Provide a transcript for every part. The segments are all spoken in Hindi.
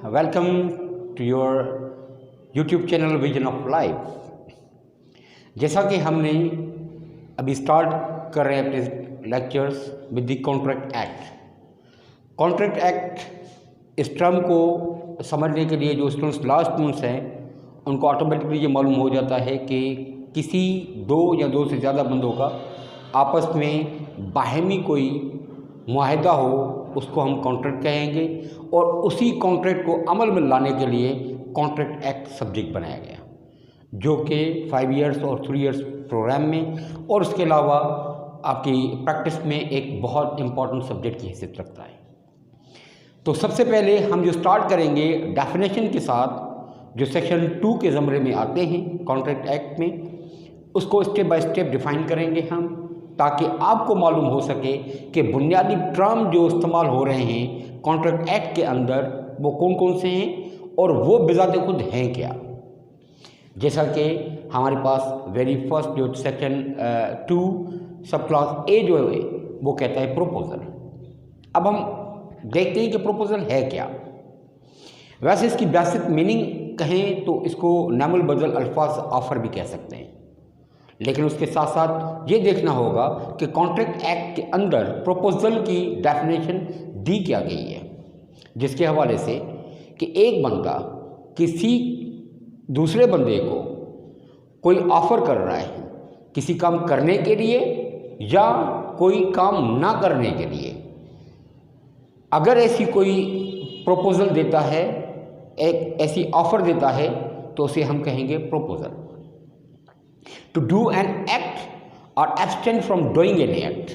welcome to your YouTube channel vision of life. जैसा कि हमने अभी स्टार्ट कर रहे हैं अपने lectures with the contract act. Contract act इस टर्म को समझने के लिए जो स्टूडेंट्स लॉ स्टूडेंट्स हैं उनको ऑटोमेटिकली ये मालूम हो जाता है कि किसी दो या दो से ज़्यादा बंदों का आपस में बाहमी कोई मुआहदा हो उसको हम कॉन्ट्रैक्ट कहेंगे, और उसी कॉन्ट्रैक्ट को अमल में लाने के लिए कॉन्ट्रैक्ट एक्ट सब्जेक्ट बनाया गया, जो कि 5 इयर्स और 3 इयर्स प्रोग्राम में और उसके अलावा आपकी प्रैक्टिस में एक बहुत इम्पॉर्टेंट सब्जेक्ट की हैसियत रखता है। तो सबसे पहले हम जो स्टार्ट करेंगे डेफिनेशन के साथ, जो सेक्शन 2 के ज़मरे में आते हैं कॉन्ट्रैक्ट एक्ट में, उसको स्टेप बाय स्टेप डिफ़ाइन करेंगे हम, ताकि आपको मालूम हो सके कि बुनियादी टर्म जो इस्तेमाल हो रहे हैं कॉन्ट्रैक्ट एक्ट के अंदर वो कौन कौन से हैं और वो बिज़ाते खुद हैं क्या। जैसा कि हमारे पास वेरी फर्स्ट जो सेक्शन 2 सब क्लास ए जो है वो कहता है प्रोपोज़ल। अब हम देखते हैं कि प्रोपोज़ल है क्या। वैसे इसकी बेसिक मीनिंग कहें तो इसको नामुल बदल अल्फाज ऑफ़र भी कह सकते हैं, लेकिन उसके साथ साथ ये देखना होगा कि कॉन्ट्रैक्ट एक्ट के अंदर प्रपोजल की डेफिनेशन दी क्या गई है, जिसके हवाले से कि एक बंदा किसी दूसरे बंदे को कोई ऑफ़र कर रहा है किसी काम करने के लिए या कोई काम ना करने के लिए, अगर ऐसी कोई प्रपोजल देता है, एक ऐसी ऑफ़र देता है, तो उसे हम कहेंगे proposal. To do an act or abstain from doing an act,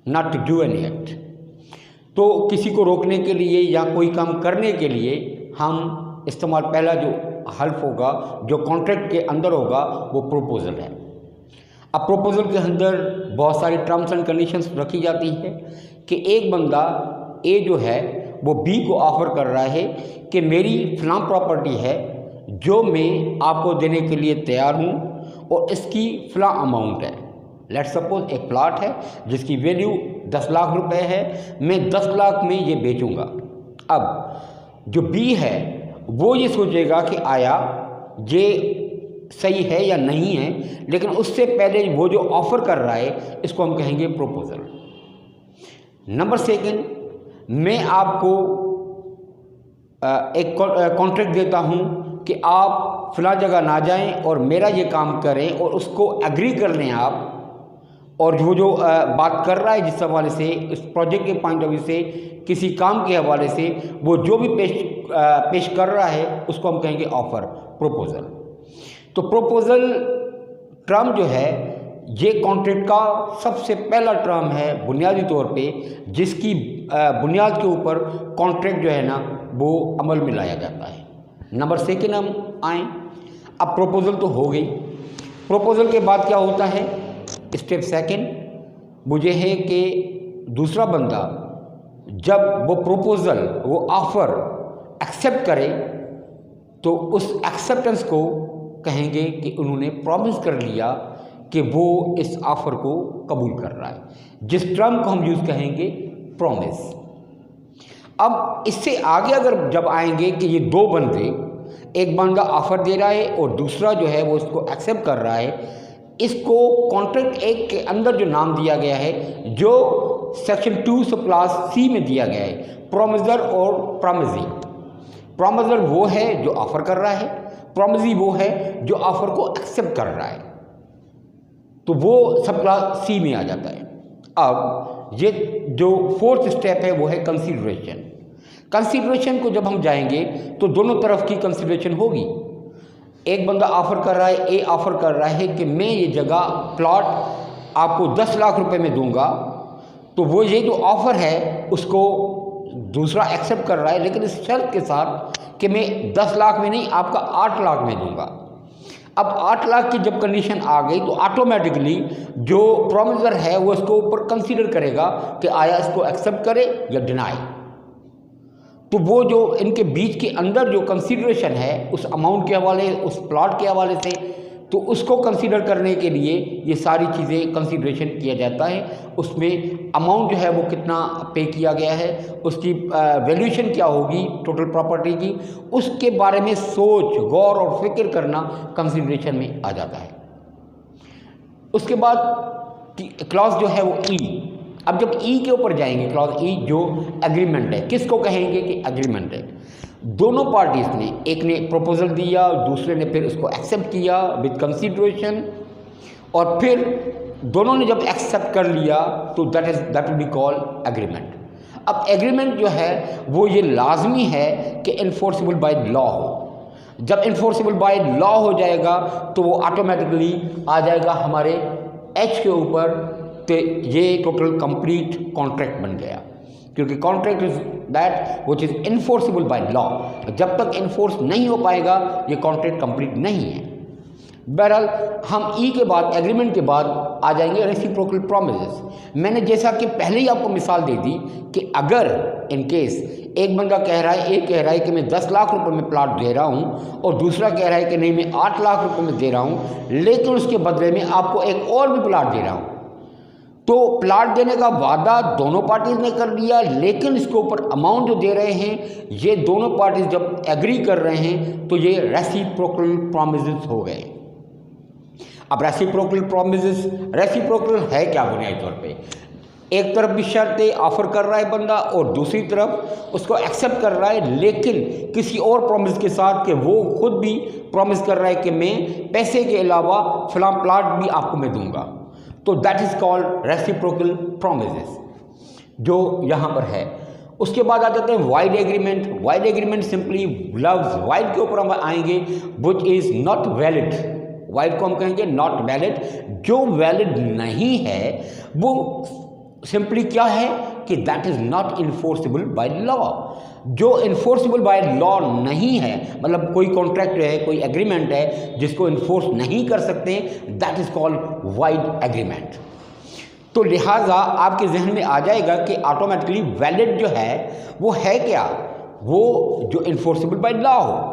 not to do an act। तो किसी को रोकने के लिए या कोई काम करने के लिए हम इस्तेमाल पहला जो हल्फ होगा जो कॉन्ट्रैक्ट के अंदर होगा वो प्रोपोज़ल है। अब प्रोपोज़ल के अंदर बहुत सारी टर्म्स एंड कंडीशंस रखी जाती है कि एक बंदा ए जो है वो बी को ऑफ़र कर रहा है कि मेरी फलां प्रॉपर्टी है जो मैं आपको देने के लिए तैयार हूँ और इसकी फला अमाउंट है। लेट्स सपोज एक प्लाट है जिसकी वैल्यू 10 लाख रुपए है, मैं 10 लाख में ये बेचूंगा। अब जो बी है वो ये सोचेगा कि आया ये सही है या नहीं है, लेकिन उससे पहले वो जो ऑफ़र कर रहा है इसको हम कहेंगे प्रोपोज़ल। नंबर सेकंड, मैं आपको एक कॉन्ट्रैक्ट देता हूँ कि आप फला जगह ना जाएं और मेरा ये काम करें, और उसको एग्री कर लें आप, और जो बात कर रहा है जिस हवाले से इस प्रोजेक्ट के पॉइंट ऑफ व्यू से किसी काम के हवाले से वो जो भी पेश कर रहा है उसको हम कहेंगे ऑफ़र, प्रपोज़ल। तो प्रपोज़ल टर्म जो है ये कॉन्ट्रैक्ट का सबसे पहला टर्म है बुनियादी तौर पे, जिसकी बुनियाद के ऊपर कॉन्ट्रैक्ट जो है ना वो अमल में लाया जाता है। नंबर सेकंड हम आएँ। अब प्रपोज़ल तो हो गई, प्रपोज़ल के बाद क्या होता है, स्टेप सेकंड वो ये है कि दूसरा बंदा जब वो प्रपोज़ल वो ऑफ़र एक्सेप्ट करे तो उस एक्सेप्टेंस को कहेंगे कि उन्होंने प्रॉमिस कर लिया कि वो इस ऑफ़र को कबूल कर रहा है, जिस टर्म को हम यूज़ कहेंगे प्रॉमिस। अब इससे आगे अगर जब आएंगे कि ये दो बंदे, एक बंदा ऑफ़र दे रहा है और दूसरा जो है वो इसको एक्सेप्ट कर रहा है, इसको कॉन्ट्रैक्ट एक्ट के अंदर जो नाम दिया गया है, जो सेक्शन 2 सब क्लास सी में दिया गया है, प्रोमिसर और प्रॉमिसी। प्रोमिसर वो है जो ऑफ़र कर रहा है, प्रॉमिसी वो है जो ऑफ़र को एक्सेप्ट कर रहा है, तो वो सब क्लास सी में आ जाता है। अब ये जो फोर्थ स्टेप है वो है कंसीडरेशन। कंसीडरेशन को जब हम जाएंगे तो दोनों तरफ की कंसीडरेशन होगी। एक बंदा ऑफ़र कर रहा है, ए ऑफ़र कर रहा है कि मैं ये जगह प्लॉट आपको 10 लाख रुपए में दूंगा, तो वो ये जो ऑफ़र है उसको दूसरा एक्सेप्ट कर रहा है, लेकिन इस शर्त के साथ कि मैं 10 लाख में नहीं आपका 8 लाख में दूंगा। अब 8 लाख की जब कंडीशन आ गई तो ऑटोमेटिकली जो प्रॉमिसर है वो इसको ऊपर कंसीडर करेगा कि आया इसको एक्सेप्ट करे या डिनाई। तो वो जो इनके बीच के अंदर जो कंसीडरेशन है उस अमाउंट के हवाले, उस प्लॉट के हवाले से, तो उसको कंसीडर करने के लिए ये सारी चीज़ें कंसीडरेशन किया जाता है। उसमें अमाउंट जो है वो कितना पे किया गया है, उसकी वैल्यूएशन क्या होगी टोटल प्रॉपर्टी की, उसके बारे में सोच गौर और फिक्र करना कंसीडरेशन में आ जाता है। उसके बाद क्लॉज जो है वो ई। अब जब ई के ऊपर जाएंगे, क्लॉज ई जो एग्रीमेंट है, किसको कहेंगे कि एग्रीमेंट है। दोनों पार्टीज ने, एक ने प्रपोजल दिया, दूसरे ने फिर उसको एक्सेप्ट किया विद कंसीडरेशन, और फिर दोनों ने जब एक्सेप्ट कर लिया तो that will be called agreement. अब एग्रीमेंट जो है वो ये लाजमी है कि इन्फोर्सेबल बाय लॉ हो। जब इन्फोर्सेबल बाय लॉ हो जाएगा तो वो ऑटोमेटिकली आ जाएगा हमारे एच के ऊपर, तो ये टोटल कंप्लीट कॉन्ट्रैक्ट बन गया, क्योंकि contract is that which is enforceable by law. जब तक इन्फोर्स नहीं हो पाएगा ये कॉन्ट्रैक्ट कंप्लीट नहीं है। बहरहाल हम ई के बाद, एग्रीमेंट के बाद आ जाएंगे रेसिप्रोकल प्रॉमिसेस। मैंने जैसा कि पहले ही आपको मिसाल दे दी कि अगर इन केस एक बंदा कह रहा है, एक कह रहा है कि मैं 10 लाख रुपए में प्लाट दे रहा हूं और दूसरा कह रहा है कि नहीं मैं 8 लाख रुपए में दे रहा हूं, लेकिन उसके बदले में आपको एक और भी प्लाट दे रहा हूं, तो प्लाट देने का वादा दोनों पार्टीज ने कर लिया, लेकिन इसके ऊपर अमाउंट जो दे रहे हैं ये दोनों पार्टीज जब एग्री कर रहे हैं तो ये रेसिप्रोकल प्रॉमिसेस हो गए। अब रेसिप्रोकल प्रॉमिसेस, रेसिप्रोकल है क्या बुनियादी तौर पे, एक तरफ भी शर्तें ऑफर कर रहा है बंदा और दूसरी तरफ उसको एक्सेप्ट कर रहा है, लेकिन किसी और प्रॉमिस के साथ कि वो खुद भी प्रॉमिस कर रहा है कि मैं पैसे के अलावा फलां प्लाट भी आपको मैं दूंगा। तो that is called reciprocal promises जो यहाँ पर है। उसके बाद आ जाते हैं wide agreement. Wide agreement simply loves, wide के ऊपर हम आएंगे, which is not valid. Wide को हम कहेंगे नॉट वैलिड, जो वैलिड नहीं है वो सिंपली क्या है कि that is not enforceable by law. जो इन्फोर्सेबल बाय लॉ नहीं है, मतलब कोई कॉन्ट्रैक्ट है, कोई एग्रीमेंट है जिसको इन्फोर्स नहीं कर सकते, that is called wide agreement. तो लिहाजा आपके जहन में आ जाएगा कि ऑटोमेटिकली वैलिड जो है वो है क्या, वो जो इन्फोर्सेबल बाय लॉ हो।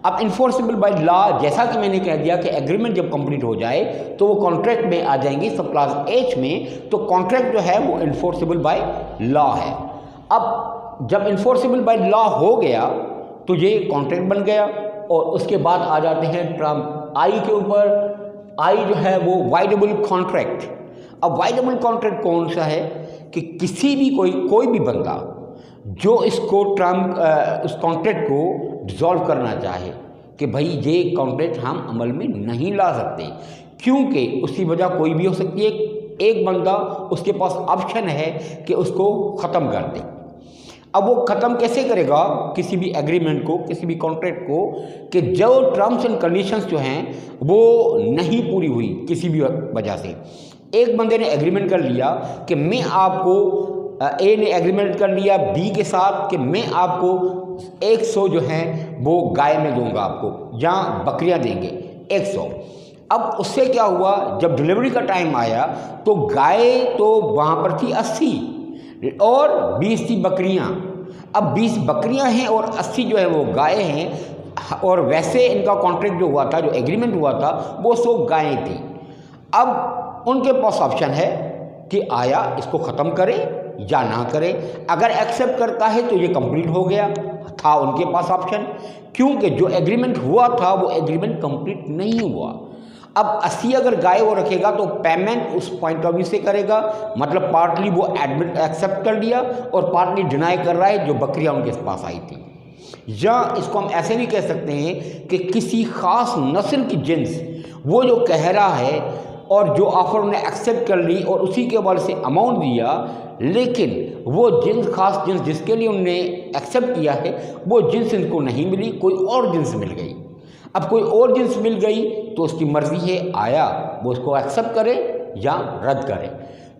अब इन्फोर्सेबल बाय लॉ, जैसा कि मैंने कह दिया कि एग्रीमेंट जब कंप्लीट हो जाए तो वो कॉन्ट्रैक्ट में आ जाएंगी सब क्लास एच में, तो कॉन्ट्रैक्ट जो है वो इन्फोर्सेबल बाय लॉ है। अब जब इन्फोर्सेबल बाय लॉ हो गया तो ये कॉन्ट्रैक्ट बन गया, और उसके बाद आ जाते हैं टर्म आई के ऊपर। आई जो है वो वाइडेबल कॉन्ट्रैक्ट। अब वाइडेबल कॉन्ट्रैक्ट कौन सा है कि किसी भी कोई भी बंदा जो इसको उस कॉन्ट्रैक्ट को डिसॉल्व करना चाहे कि भाई ये कॉन्ट्रैक्ट हम अमल में नहीं ला सकते, क्योंकि उसकी वजह कोई भी हो सकती है। एक बंदा, उसके पास ऑप्शन है कि उसको ख़त्म कर दे। अब वो ख़त्म कैसे करेगा किसी भी एग्रीमेंट को, किसी भी कॉन्ट्रैक्ट को, कि जो टर्म्स एंड कंडीशंस जो हैं वो नहीं पूरी हुई किसी भी वजह से। एक बंदे ने एग्रीमेंट कर लिया कि मैं आपको, ए ने एग्रीमेंट कर लिया बी के साथ कि मैं आपको 100 जो हैं वो गाय में दूंगा आपको, या बकरियां देंगे 100। अब उससे क्या हुआ, जब डिलीवरी का टाइम आया तो गाय तो वहाँ पर थी 80 और 20 थी बकरियाँ। अब 20 बकरियाँ हैं और 80 जो है वो गाय हैं, और वैसे इनका कॉन्ट्रैक्ट जो हुआ था, जो एग्रीमेंट हुआ था, वो 100 गायें थी। अब उनके पास ऑप्शन है कि आया इसको ख़त्म करे या ना करे। अगर एक्सेप्ट करता है तो ये कंप्लीट हो गया, था उनके पास ऑप्शन, क्योंकि जो एग्रीमेंट हुआ था वो एग्रीमेंट कंप्लीट नहीं हुआ। अब 80 अगर गाय वो रखेगा तो पेमेंट उस पॉइंट ऑफ व्यू से करेगा, मतलब पार्टली वो एक्सेप्ट कर लिया और पार्टली डिनाई कर रहा है जो बकरियां उनके पास आई थी। या इसको हम ऐसे भी कह सकते हैं कि किसी ख़ास नस्ल की जिन्स वो जो कह रहा है और जो ऑफर उन्हें एक्सेप्ट कर ली और उसी के हवाले से अमाउंट दिया, लेकिन वो जिन्स, खास जिन्स जिसके लिए उन्होंने एक्सेप्ट किया है, वो जिन्स इनको नहीं मिली, कोई और जिन्स मिल गई। अब कोई और जिन्स मिल गई तो उसकी मर्ज़ी है, आया वो उसको एक्सेप्ट करे या रद्द करे।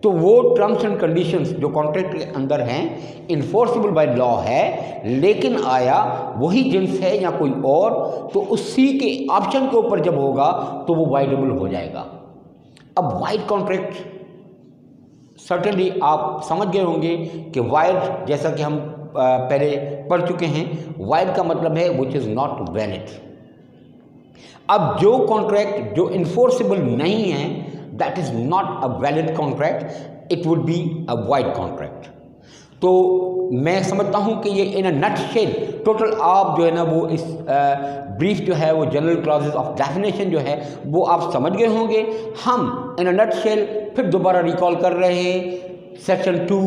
तो वो टर्म्स एंड कंडीशंस जो कॉन्ट्रैक्ट के अंदर हैं इन्फोर्सेबल बाय लॉ है, लेकिन आया वही जिन्स है या कोई और, तो उसी के ऑप्शन के ऊपर जब होगा तो वो वाइडेबल हो जाएगा। अब वाइड कॉन्ट्रैक्ट सर्टेनली आप समझ गए होंगे कि वाइड, जैसा कि हम पहले पढ़ चुके हैं, वाइड का मतलब है विच इज़ नॉट वैलिड। अब जो कॉन्ट्रैक्ट जो इन्फोर्सेबल नहीं है, that is not a valid contract, it would be a wide contract. तो मैं समझता हूँ कि ये इन अ नटशेल टोटल आप जो है ना वो इस ब्रीफ जो है वो जनरल क्लॉजेज ऑफ डेफिनेशन जो है वो आप समझ गए होंगे। हम इन अ नटशेल फिर दोबारा रिकॉल कर रहे हैं सेक्शन 2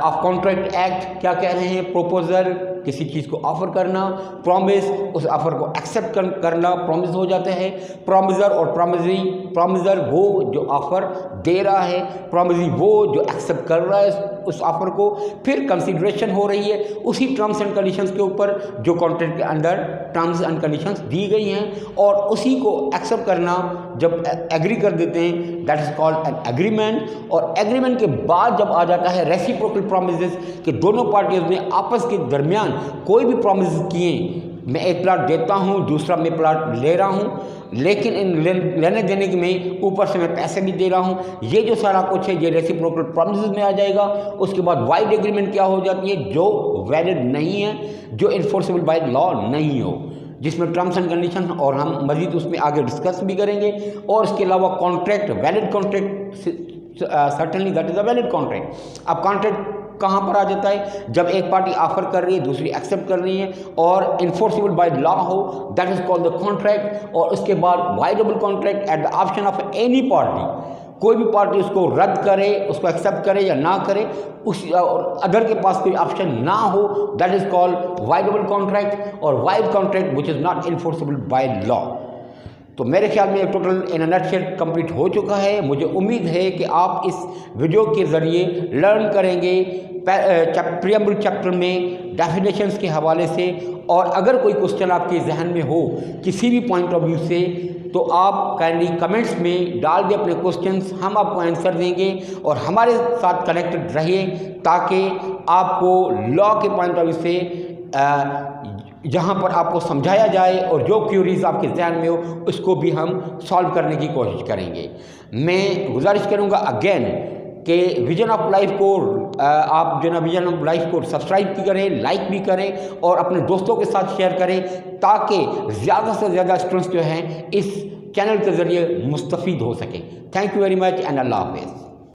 ऑफ कॉन्ट्रैक्ट एक्ट क्या कह रहे हैं। प्रोपोजल किसी चीज़ को ऑफ़र करना, प्रॉमिस उस ऑफ़र को एक्सेप्ट करना प्रॉमिस हो जाता है। प्रॉमिसर और प्रॉमिसरी, प्रॉमिसर वो जो ऑफ़र दे रहा है, प्रॉमिसरी वो जो एक्सेप्ट कर रहा है उस ऑफ़र को। फिर कंसीडरेशन हो रही है उसी टर्म्स एंड कंडीशंस के ऊपर जो कॉन्ट्रैक्ट के अंदर टर्म्स एंड कंडीशंस दी गई हैं, और उसी को एक्सेप्ट करना जब एग्री कर देते हैं that is called an agreement. और एग्रीमेंट के बाद जब आ जाता है रेसिप्रोकल प्रॉमिसेस कि दोनों पार्टियों ने आपस के दरमियान कोई भी प्रॉमिस किए, मैं एक प्लाट देता हूँ, दूसरा मैं प्लाट ले रहा हूँ, लेकिन इन लेने देने में ऊपर से मैं पैसे भी दे रहा हूँ, ये जो सारा कुछ है ये रेसिप्रोकल प्रॉमिसेस में आ जाएगा। उसके बाद वाइड एग्रीमेंट क्या हो जाती है, जो वैलिड नहीं है, जो इन्फोर्सेबल बाय लॉ नहीं हो, जिसमें टर्म्स एंड कंडीशन और हम मजीद उसमें आगे डिस्कस भी करेंगे। और इसके अलावा contract, valid contract, certainly that is a valid contract. अब कॉन्ट्रैक्ट कहाँ पर आ जाता है, जब एक पार्टी ऑफर कर रही है दूसरी एक्सेप्ट कर रही है और इन्फोर्सेबल बाय लॉ हो, that is called the contract. और उसके बाद voidable contract at the option of any party, कोई भी पार्टी उसको रद्द करे, उसको एक्सेप्ट करे या ना करे, उस अदर के पास कोई ऑप्शन ना हो, that is called voidable contract और void contract which is not enforceable by law. तो मेरे ख्याल में total in a nutshell complete हो चुका है। मुझे उम्मीद है कि आप इस वीडियो के ज़रिए लर्न करेंगे प्रीएम्बल चैप्टर में डेफिनेशंस के हवाले से। और अगर कोई क्वेश्चन आपके जहन में हो किसी भी पॉइंट ऑफ व्यू से, तो आप काइंडली कमेंट्स में डाल दें अपने क्वेश्चंस, हम आपको आंसर देंगे। और हमारे साथ कनेक्टेड रहिए ताकि आपको लॉ के पॉइंट ऑफ व्यू से जहाँ पर आपको समझाया जाए और जो क्यूरीज आपके जहन में हो उसको भी हम सॉल्व करने की कोशिश करेंगे। मैं गुजारिश करूँगा अगेन कि विजन ऑफ लाइफ को आप जो ना विजन ऑफ लाइफ को सब्सक्राइब भी करें, लाइक भी करें और अपने दोस्तों के साथ शेयर करें, ताकि ज़्यादा से ज़्यादा स्टूडेंट्स जो हैं इस चैनल के ज़रिए मुस्तफ़ीद हो सकें। Thank you very much and अल्लाह हाफ़िज़।